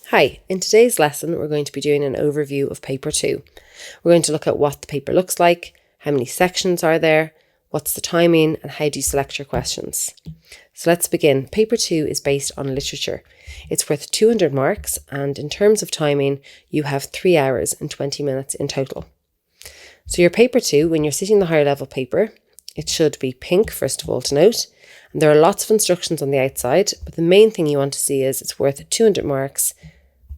Hi, in today's lesson we're going to be doing an overview of paper 2. We're going to look at what the paper looks like, how many sections are there, what's the timing, and how do you select your questions. So let's begin. Paper 2 is based on literature. It's worth 200 marks, and in terms of timing, you have 3 hours and 20 minutes in total. So your paper 2, when you're sitting the higher level paper, it should be pink, first of all, to note. And there are lots of instructions on the outside, but the main thing you want to see is it's worth 200 marks.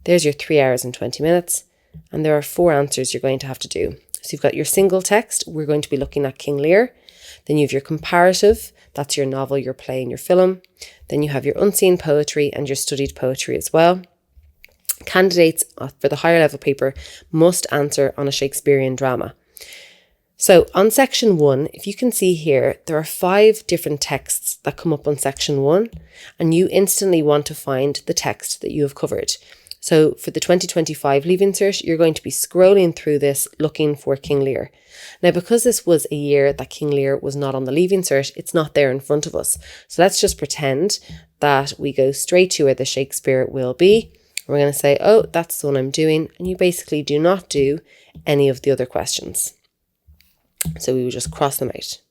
There's your 3 hours and 20 minutes, and there are 4 answers you're going to have to do. So you've got your single text, we're going to be looking at King Lear. Then you have your comparative, that's your novel, your play, and your film. Then you have your unseen poetry and your studied poetry as well. Candidates for the higher level paper must answer on a Shakespearean drama. So on section 1, if you can see here, there are 5 different texts that come up on section 1, and you instantly want to find the text that you have covered. So for the 2025 Leaving Cert, you're going to be scrolling through this looking for King Lear. Now, because this was a year that King Lear was not on the Leaving Cert, it's not there in front of us. So let's just pretend that we go straight to where the Shakespeare will be. We're going to say, oh, that's the one I'm doing. And you basically do not do any of the other questions. So we will just cross them out.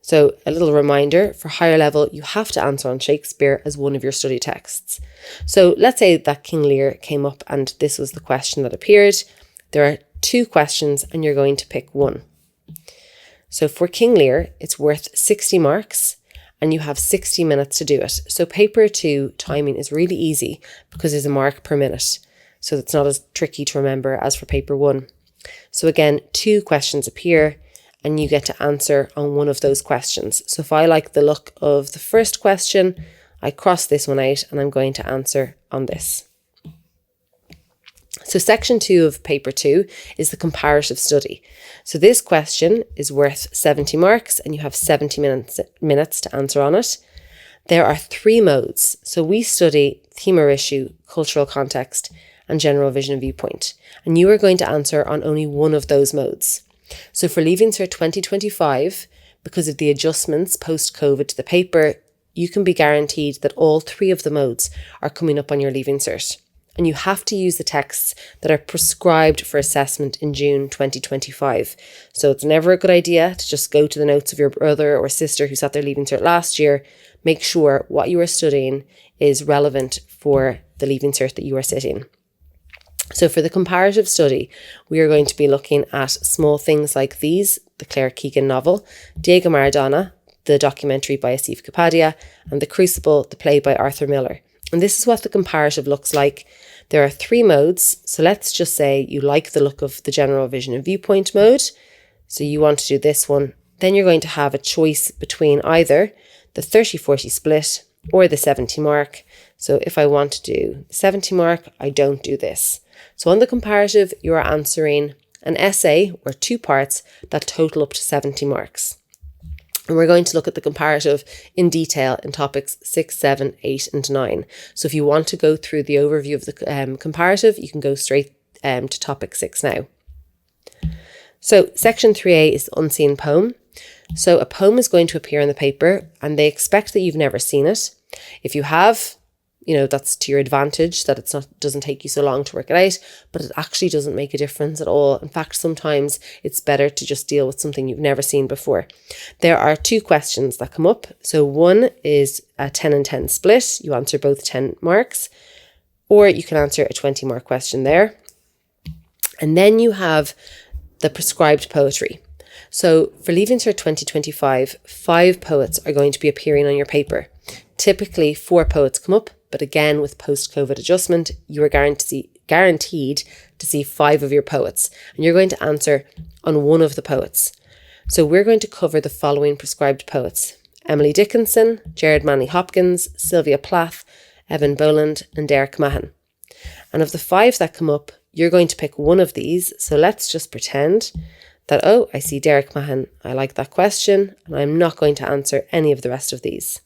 So a little reminder, for higher level, you have to answer on Shakespeare as one of your study texts. So let's say that King Lear came up and this was the question that appeared. There are 2 questions and you're going to pick one. So for King Lear, it's worth 60 marks and you have 60 minutes to do it. So paper 2 timing is really easy because there's a mark per minute. So it's not as tricky to remember as for paper 1. So again, 2 questions appear and you get to answer on one of those questions. So if I like the look of the first question, I cross this one out and I'm going to answer on this. So section 2 of paper 2 is the comparative study. So this question is worth 70 marks and you have 70 minutes to answer on it. There are 3 modes. So we study theme or issue, cultural context, and general vision and viewpoint. And you are going to answer on only one of those modes. So for Leaving Cert 2025, because of the adjustments post-COVID to the paper, you can be guaranteed that all 3 of the modes are coming up on your Leaving Cert. And you have to use the texts that are prescribed for assessment in June 2025. So it's never a good idea to just go to the notes of your brother or sister who sat their Leaving Cert last year. Make sure what you are studying is relevant for the Leaving Cert that you are sitting. So for the comparative study, we are going to be looking at small things like these, the Claire Keegan novel, Diego Maradona, the documentary by Asif Kapadia, and The Crucible, the play by Arthur Miller. And this is what the comparative looks like. There are 3 modes. So let's just say you like the look of the general vision and viewpoint mode. So you want to do this one. Then you're going to have a choice between either the 30-40 split or the 70 mark. So if I want to do 70 mark, I don't do this. So on the comparative, you are answering an essay or 2 parts that total up to 70 marks. And we're going to look at the comparative in detail in topics 6, 7, 8 and 9. So if you want to go through the overview of the comparative, you can go straight to topic 6 now. So section 3A is the unseen poem. So a poem is going to appear in the paper and they expect that you've never seen it. If you have, that's to your advantage that doesn't take you so long to work it out, but it actually doesn't make a difference at all. In fact, sometimes it's better to just deal with something you've never seen before. There are 2 questions that come up. So one is a 10 and 10 split. You answer both 10 marks, or you can answer a 20 mark question there. And then you have the prescribed poetry. So for Leaving Cert 2025, 5 poets are going to be appearing on your paper. Typically 4 poets come up, but again, with post-COVID adjustment, you are guaranteed to see 5 of your poets, and you're going to answer on one of the poets. So we're going to cover the following prescribed poets: Emily Dickinson, Gerard Manley Hopkins, Sylvia Plath, Evan Boland, and Derek Mahon. And of the 5 that come up, you're going to pick one of these. So let's just pretend that, oh, I see Derek Mahon, I like that question, and I'm not going to answer any of the rest of these.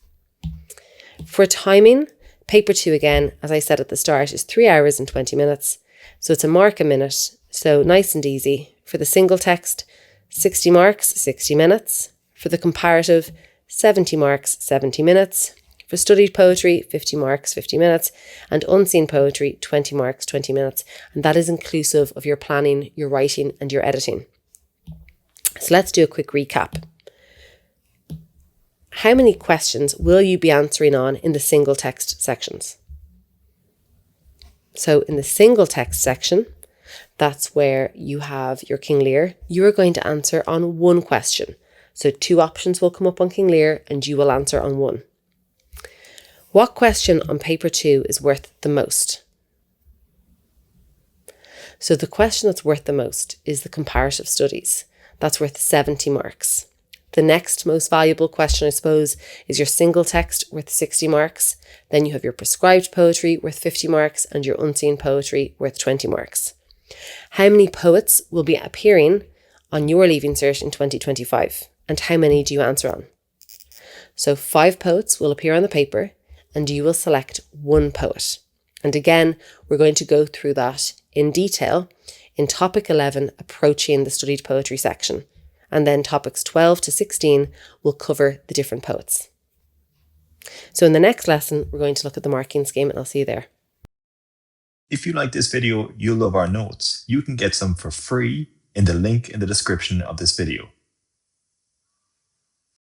For timing, paper 2 again, as I said at the start, is 3 hours and 20 minutes. So it's a mark a minute. So nice and easy. For the single text, 60 marks, 60 minutes. For the comparative, 70 marks, 70 minutes. For For studied poetry, 50 marks, 50 minutes, and unseen poetry, 20 marks, 20 minutes. And that is inclusive of your planning, your writing, and your editing. So let's do a quick recap. How many questions will you be answering on in the single text sections? So in the single text section, that's where you have your King Lear. You are going to answer on one question. So 2 options will come up on King Lear and you will answer on one. What question on paper 2 is worth the most? So the question that's worth the most is the comparative studies. That's worth 70 marks. The next most valuable question, I suppose, is your single text worth 60 marks. Then you have your prescribed poetry worth 50 marks and your unseen poetry worth 20 marks. How many poets will be appearing on your Leaving Cert in 2025? And how many do you answer on? So 5 poets will appear on the paper and you will select 1 poet. And again, we're going to go through that in detail in topic 11, approaching the studied poetry section. And then topics 12 to 16 will cover the different poets. So in the next lesson, we're going to look at the marking scheme and I'll see you there. If you like this video, you'll love our notes. You can get some for free in the link in the description of this video.